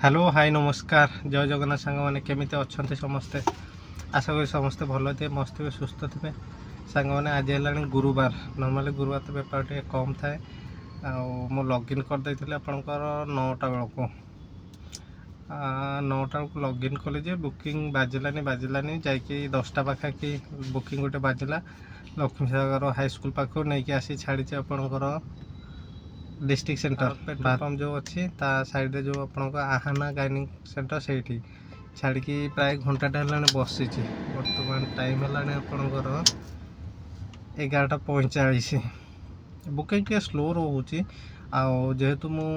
Hello hi नमस्कार जय जगन्नाथ सांग मैंने केमी अच्छा समस्ते आशा करी समस्ते भल थे मस्त थे सुस्थ थे सांग मैंने आज है गुरुवार नॉर्मली गुरुवार तो बेपार टे कम थाए मु लॉगिन करदे आपंकर 9टा बेलू 9टा बेलू लॉगिन कले जे बुकिंग बाजिलानी जाकि 10टा पाखाखि बुकिंग गोटे बाजिला लक्ष्मी सागर हाई स्कूल पाखु नहीं कि आसी छाड़ी आपंकर डिस्ट्रिक्ट सेंटर पेट्रोल पंप जो अच्छी साइड जो आपंक आहाना गाइनिंग सेंटर से छाड़ी प्राय घंटाटे बसी बर्तमान टाइम है आपंकर 11:45 बुकिंग टे स्लो रोचे जेहेतु मु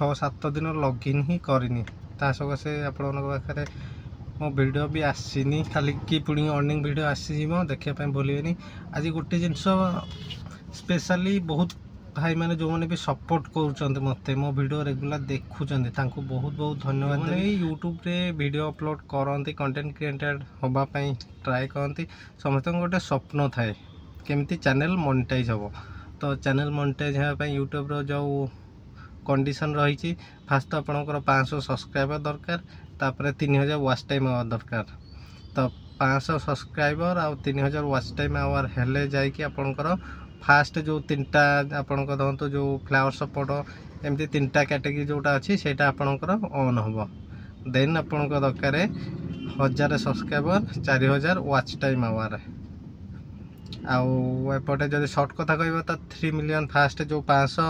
6-7 दिन लॉगिन ही करनी सकाशे आपण पाखे मो वीडियो भी आसीनी खाली कि पुणी अर्निंग वीडियो आसी देखा भूलिए आज गोटे जिनस स्पेशली बहुत भाई मैंने जो मैंने भी सपोर्ट कर मत मो वीडियो रेगुलर देखुं बहुत बहुत धन्यवाद यूट्यूब रे वीडियो अपलोड करती कंटेंट क्रिएटेड होगापाई ट्राए करती समस्त गोटे स्वप्न थाए केमती चैनल मोनेटाइज हम तो चैनल मोनेटाइज होगापाई यूट्यूब रो जो कंडीशन रही फास्ट तो आपंकर 500 सब्सक्राइबर दरकार तापर 3000 वॉच टाइम आवर दरकार तो 500 सब्सक्राइबर आ 3000 वॉच टाइम आवर हेले जाइए आपंकर फास्ट जो 3टा आपण धरतु जो फ्लावर सपोर्ट एमती 3टा कैटेगरी जोटा अच्छी से आपणकर ऑन हम देन आपण दरकार 1000 सब्सक्राइबर 4000 वॉच टाइम आवर आउटे जब सर्ट कथा कह तो 3 मिलियन फास्ट जो 500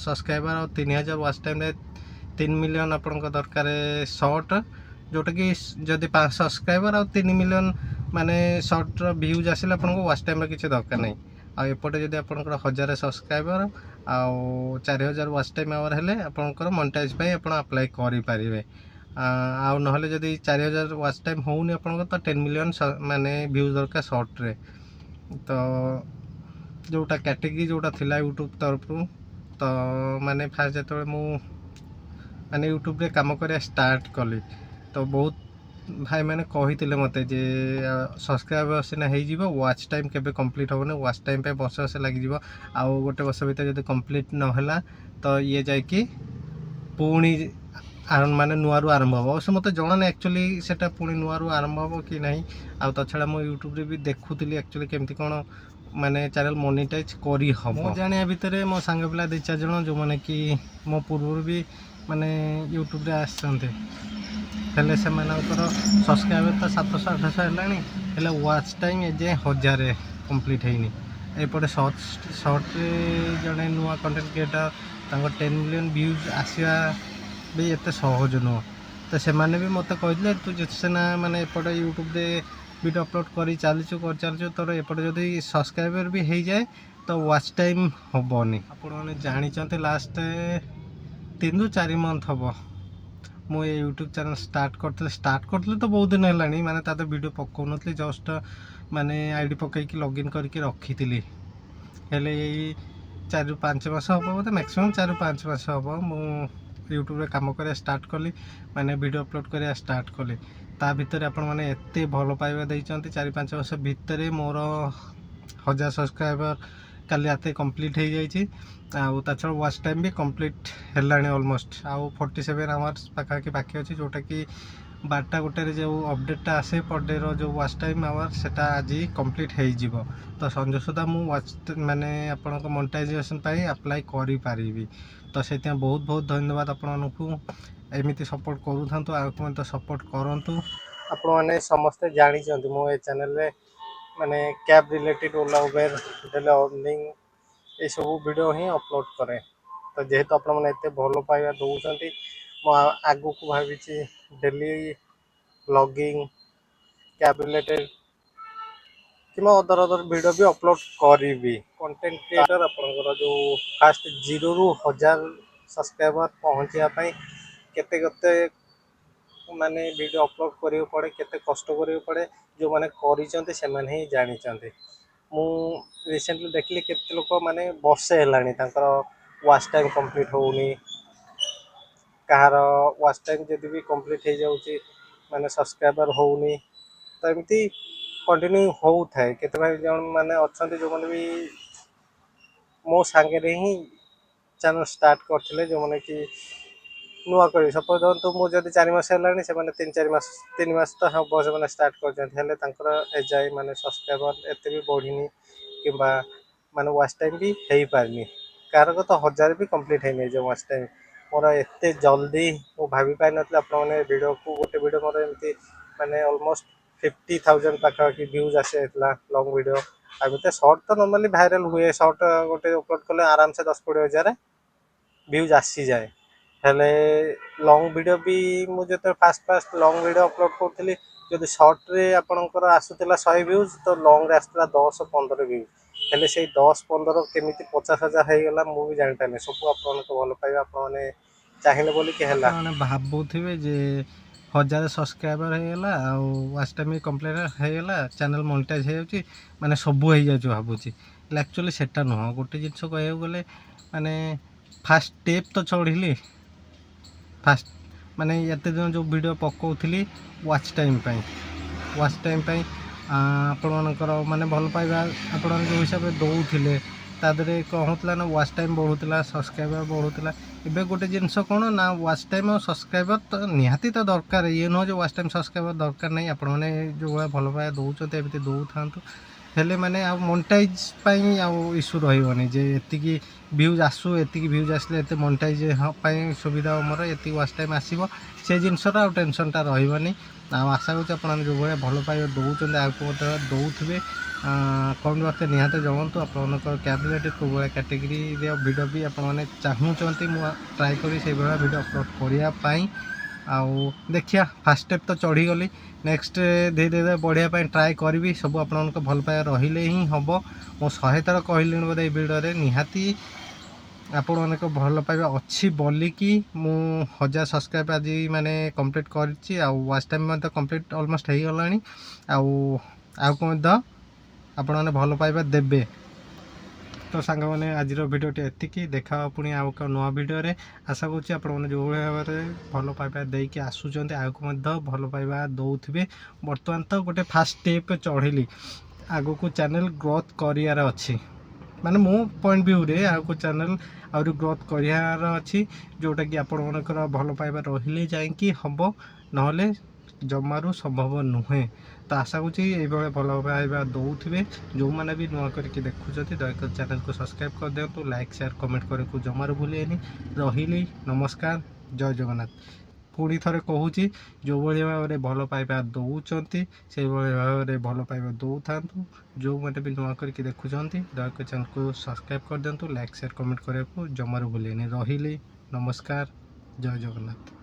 सब्सक्राइबर और 3000 वॉच टाइम 3 मिलियन आपण दरकार सर्ट जोटा कि जदि 500 सब्सक्राइबर और 3 मिलियन माने सर्ट व्यूज आसिले आपको वॉच टाइम किसी दरकार नहीं आउटे जब आपंकर 1000 सब्सक्राइबर आउ 4000 वॉच टाइम आवर हेले आपंकर मोनेटाइज आप अप्लाई करें आउ ना जदि 4000 वॉच टाइम होनी आपंकर तो 10 मिलियन माने व्यूज दरकार सर्ट रे तो जोटा कैटेगरी जोटा थिला यूट्यूब तरफ तो माने फास्ट जो माने यूट्यूब रे काम कर स्टार्ट कली तो बहुत भाई मैंने कही मत जे सब्सक्राइबर सीना हो वॉच टाइम केबे कंप्लीट होने वॉच टाइम पे वर्ष वर्ष लगे आउ गोटे वर्ष भर जब कंप्लीट नहला तो ये जाकि पुणी माने नुआ आरंभ हम से मत जना ना एक्चुअली सेटा पुणी नुआ आरंभ हम कि नहीं आ तो छड़ा मो यूट्यूब रे भी देखुली एक्चुअली केमती कौन माने चैनल मोनेटाइज करी हम मो जानिया भितर मो सांग पिला 2-4 जन जो माने कि मो पूर्व भी माने यूट्यूब रे आसते हेले से सब्सक्राइबर तो 700-800 है वॉच टाइम एजे 1000 कंप्लीट होनी एपटे सर्ट जड़े नुआ कंटेंट क्रिएटर 10 मिलियन व्यूज आसवा भी एत सहज नुह तो से भी मत कहते तू जितना माने एपटे यूट्यूब रे वीडियो अपलोड कर चलचु तोर एपटे जदि सब्सक्राइबर भी हो जाए तो वॉच टाइम हेनी आपने जानते लास्ट 3-4 मंथ हम मु ये यूट्यूब चैनल स्टार्ट करते तो बहुत दिन है माने ताते वीडियो पकाउन जस्ट माने आईडी पकईकि लॉगिन करके रखी हेले 4-5 मास हम बोलते मैक्सिमम 4-5 मास हम मु यूट्यूब रे काम कर स्टार्ट कली माने वीडियो अपलोड कर स्टार्ट कली ता भितर आपण माने एते भल पाइबा देइचंती 4-5 वर्ष भितर मोर 1000 सब्सक्राइबर काली आते कंप्लीट हो जाइए आउ ता छड़ा वॉच टाइम भी कंप्लीट है ऑलमोस्ट आउ 47 आवर्स पाखापाखि बाकी अच्छी जोटा कि 12टा गोटे जो अपडेटा आसे पर डे रो जो वॉच टाइम आवर सेटा आज कंप्लीट हो तो संजय सुधा मु वॉच माने आपन मोनेटाइजेशन पाई अप्लाई करि पारिबी तो से बहुत बहुत धन्यवाद आपको एमती सपोर्ट करूँ आगे तो सपोर्ट करूँ आपने समस्ते जानी मो ये चैनल रे माने कैब रिलेटेड ओला उबेर डेली अर्निंग ये सब वीडियो ही अपलोड करे तो जेहेतु आप भल पाइबा दौरान आगु को भावी डेली ब्लॉगिंग कैब रिलेटेड कि अदर अदर वीडियो भी अपलोड करी कंटेंट क्रिएटर आपंकर जो फास्ट 0 ରୁ 1000 सब्सक्राइबर पहुँचापी केते केते माने वीडियो अपलोड करियो पड़े केते कष्ट करियो पड़े जो माने करिसेंते से माने ही जानिचंते मु रिसेंटली देखली केते लोक माने वर्षे हेलानी तांकर वॉच टाइम कंप्लीट होउनी कहार वॉच टाइम जदि भी कंप्लीट हो जाउची माने सब्सक्राइबर होउनी तो एमती कंटिन्यू होउ थाए केते भाई जन माने अछंती जो माने भी मो सांगे रे ही चैनल स्टार्ट करथिले जो माने कि ନୂଆ କରି ସପୋଜ୍ ଧରନ୍ତୁ ମୁଁ ଯଦି 4 ମାସ ହେଲାଣି ସେମାନେ 3 ମାସ ତ ହେବ ସେମାନେ ଷ୍ଟାର୍ଟ କରିଛନ୍ତି ହେଲେ ତାଙ୍କର ଏଯାଏ ମାନେ ସବସ୍କ୍ରାଇବର ଏତେ ବି ବଢ଼ିନି କିମ୍ବା ମାନେ ୱାଚ୍ ଟାଇମ୍ ବି ହେଇପାରିନି କାହାର ତ 1000 ବି କମ୍ପ୍ଲିଟ୍ ହେଇନି ଯେଉଁ ୱାଚ୍ ଟାଇମ୍ ମୋର ଏତେ ଜଲ୍ଦି ମୁଁ ଭାବି ପାରିନଥିଲି ଆପଣମାନେ ଭିଡ଼ିଓକୁ ଗୋଟେ ଭିଡ଼ିଓ ମୋର ଏମିତି ମାନେ ଅଲମୋଷ୍ଟ 50,000 ପାଖାପାଖି ଭ୍ୟୁଜ୍ ଆସିଯାଇଥିଲା ଲଙ୍ଗ୍ ଭିଡ଼ିଓ ଆଉ ଗୋଟେ ସର୍ଟ ତ ନର୍ମାଲି ଭାଇରାଲ୍ ହୁଏ ସର୍ଟ ଗୋଟେ ଅପଲୋଡ଼ କଲେ ଆରାମସେ 10-20 ହଜାର ଭ୍ୟୁଜ୍ ଆସିଯାଏ ହେଲେ ଲଙ୍ଗ୍ ଭିଡ଼ିଓ ବି ମୁଁ ଯେତେବେଳେ ଫାଷ୍ଟ ଲଙ୍ଗ୍ ଭିଡ଼ିଓ ଅପଲୋଡ଼ କରୁଥିଲି ଯଦି ସର୍ଟରେ ଆପଣଙ୍କର ଆସୁଥିଲା 100 ଭ୍ୟୁଜ୍ ତ ଲଙ୍ଗ୍ରେ ଆସୁଥିଲା 10-15 ଭ୍ୟୁଜ୍ ହେଲେ ସେଇ 10-15 କେମିତି 50,000 ହେଇଗଲା ମୁଁ ବି ଜାଣିପାରିନି ସବୁ ଆପଣଙ୍କ ଭଲ ପାଇବା ଆପଣମାନେ ଚାହିଁଲେ ବୋଲିକି ହେଲା ଆପଣମାନେ ଭାବୁଥିବେ ଯେ 1000 ସବସ୍କ୍ରାଇବର ହେଇଗଲା ଆଉ ୱାଚ୍ ଟାଇମ୍ ବି କମ୍ପ୍ଲିଟ୍ ହେଇଗଲା ଚ୍ୟାନେଲ୍ ମନିଟାଇଜ୍ ହେଇଯାଉଛି ମାନେ ସବୁ ହେଇଯାଉଛି ଭାବୁଛି ହେଲେ ଆକ୍ଚୁଆଲି ସେଟା ନୁହଁ ଗୋଟେ ଜିନିଷ କହିବାକୁ ଗଲେ ମାନେ ଫାଷ୍ଟ ଷ୍ଟେପ୍ ତ ଚଢ଼ିଲି ଫାଷ୍ଟ ମାନେ ଏତେ ଦିନ ଯେଉଁ ଭିଡ଼ିଓ ପକାଉଥିଲି ୱାଚ୍ ଟାଇମ୍ ପାଇଁ ଆପଣମାନଙ୍କର ମାନେ ଭଲ ପାଇବା ଆପଣମାନେ ଯେଉଁ ହିସାବରେ ଦେଉଥିଲେ ତା ଦେହରେ କ'ଣ ହେଉଥିଲା ନା ୱାଚ୍ ଟାଇମ୍ ବଢ଼ୁଥିଲା ସବସ୍କ୍ରାଇବର ବଢ଼ୁଥିଲା ଏବେ ଗୋଟେ ଜିନିଷ କ'ଣ ନା ୱାଚ୍ ଟାଇମ୍ ଆଉ ସବସ୍କ୍ରାଇବର ତ ନିହାତି ତ ଦରକାର ଇଏ ନୁହଁ ଯେ ୱାଚ୍ ଟାଇମ୍ ସବସ୍କ୍ରାଇବର ଦରକାର ନାହିଁ ଆପଣମାନେ ଯେଉଁଭଳିଆ ଭଲ ପାଇବା ଦେଉଛନ୍ତି ଏମିତି ଦେଉଥାନ୍ତୁ ହେଲେ ମାନେ ଆଉ ମନିଟାଇଜ୍ ପାଇଁ ଆଉ ଇସ୍ୟୁ ରହିବନି ଯେ ଏତିକି ଭ୍ୟୁଜ୍ ଏତିକି ଭ୍ୟୁଜ୍ ଆସିଲେ ଏତେ ମନିଟାଇଜ୍ ପାଇଁ ସୁବିଧା ମୋର ଏତିକି ୱାଚ୍ ଟାଇମ୍ ଆସିବ ସେ ଜିନିଷଟା ଆଉ ଟେନସନ୍ଟା ରହିବନି ଆଉ ଆଶା କରୁଛି ଆପଣମାନେ ଯେଉଁଭଳିଆ ଭଲ ପାଇବା ଦେଉଛନ୍ତି ଆଗକୁ ମଧ୍ୟ ଦେଉଥିବେ କମେଣ୍ଟ ବକ୍ସରେ ନିହାତି ଜଣାନ୍ତୁ ଆପଣଙ୍କର କ୍ୟାବିନେଟ୍ କେଉଁ ଭଳିଆ କ୍ୟାଟେଗୋରୀରେ ଭିଡ଼ିଓ ବି ଆପଣମାନେ ଚାହୁଁଛନ୍ତି ମୁଁ ଟ୍ରାଏ କରି ସେଇଭଳିଆ ଭିଡ଼ିଓ ଅପଲୋଡ଼ କରିବା ପାଇଁ ଆଉ ଦେଖିବା ଫାଷ୍ଟ ଷ୍ଟେପ୍ ତ ଚଢ଼ିଗଲି ନେକ୍ସଟ ଧୀରେ ଧୀରେ ବଢ଼ିବା ପାଇଁ ଟ୍ରାଏ କରିବି ସବୁ ଆପଣଙ୍କ ଭଲ ପାଇବା ରହିଲେ ହିଁ ହେବ ମୁଁ 100 ଥର କହିଲିଣି ବୋଧେ ଏଇ ଭିଡ଼ିଓରେ ନିହାତି ଆପଣମାନଙ୍କ ଭଲ ପାଇବା ଅଛି ବୋଲିକି ମୁଁ 1000 ସବସ୍କ୍ରାଇବ୍ ଆଜି ମାନେ କମ୍ପ୍ଲିଟ୍ କରିଛି ଆଉ ୱାଚ୍ ଟାଇମ୍ ମଧ୍ୟ କମ୍ପ୍ଲିଟ୍ ଅଲମୋଷ୍ଟ ହେଇଗଲାଣି ଆଉ ମଧ୍ୟ ଆପଣମାନେ ଭଲ ପାଇବା ଦେବେ ତ ସାଙ୍ଗମାନେ ଆଜିର ଭିଡ଼ିଓଟି ଏତିକି ଦେଖା ପୁଣି ଆଉ ଏକ ନୂଆ ଭିଡ଼ିଓରେ ଆଶା କରୁଛି ଆପଣମାନେ ଯେଉଁଭଳି ଭାବରେ ଭଲ ପାଇବା ଦେଇକି ଆସୁଛନ୍ତି ଆଗକୁ ମଧ୍ୟ ଭଲ ପାଇବା ଦେଉଥିବେ ବର୍ତ୍ତମାନ ତ ଗୋଟେ ଫାଷ୍ଟ ଷ୍ଟେପ୍ ଚଢ଼ିଲି ଆଗକୁ ଚ୍ୟାନେଲ୍ ଗ୍ରୋଥ୍ କରିବାର ଅଛି ମାନେ ମୋ ପଏଣ୍ଟ ଭ୍ୟୁରେ ଆଗକୁ ଚ୍ୟାନେଲ୍ ଆହୁରି ଗ୍ରୋଥ୍ କରିବାର ଅଛି ଯେଉଁଟାକି ଆପଣମାନଙ୍କର ଭଲ ପାଇବା ରହିଲେ ଯାଇକି ହେବ ନହେଲେ ଜମାରୁ ସମ୍ଭବ ନୁହେଁ ତ ଆଶା କରୁଛି ଏଇଭଳିଆ ଭଲ ପାଇବା ଦେଉଥିବେ ଯେଉଁମାନେ ବି ନୂଆ କରିକି ଦେଖୁଛନ୍ତି ଦୟାକରି ଚ୍ୟାନେଲ୍କୁ ସବସ୍କ୍ରାଇବ୍ କରିଦିଅନ୍ତୁ ଲାଇକ୍ ସେୟାର କମେଣ୍ଟ କରିବାକୁ ଜମାରୁ ଭୁଲିବେନି ରହିଲି ନମସ୍କାର ଜୟ ଜଗନ୍ନାଥ ପୁଣି ଥରେ କହୁଛି ଯେଉଁଭଳି ଭାବରେ ଭଲ ପାଇବା ଦେଉଛନ୍ତି ସେଇଭଳି ଭାବରେ ଭଲ ପାଇବା ଦେଉଥାନ୍ତୁ ଯେଉଁମାନେ ବି ନୂଆ କରିକି ଦେଖୁଛନ୍ତି ଦୟାକରି ଚ୍ୟାନେଲ୍କୁ ସବସ୍କ୍ରାଇବ୍ କରିଦିଅନ୍ତୁ ଲାଇକ୍ ସେୟାର କମେଣ୍ଟ କରିବାକୁ ଜମାରୁ ଭୁଲିବେନି ରହିଲି ନମସ୍କାର ଜୟ ଜଗନ୍ନାଥ।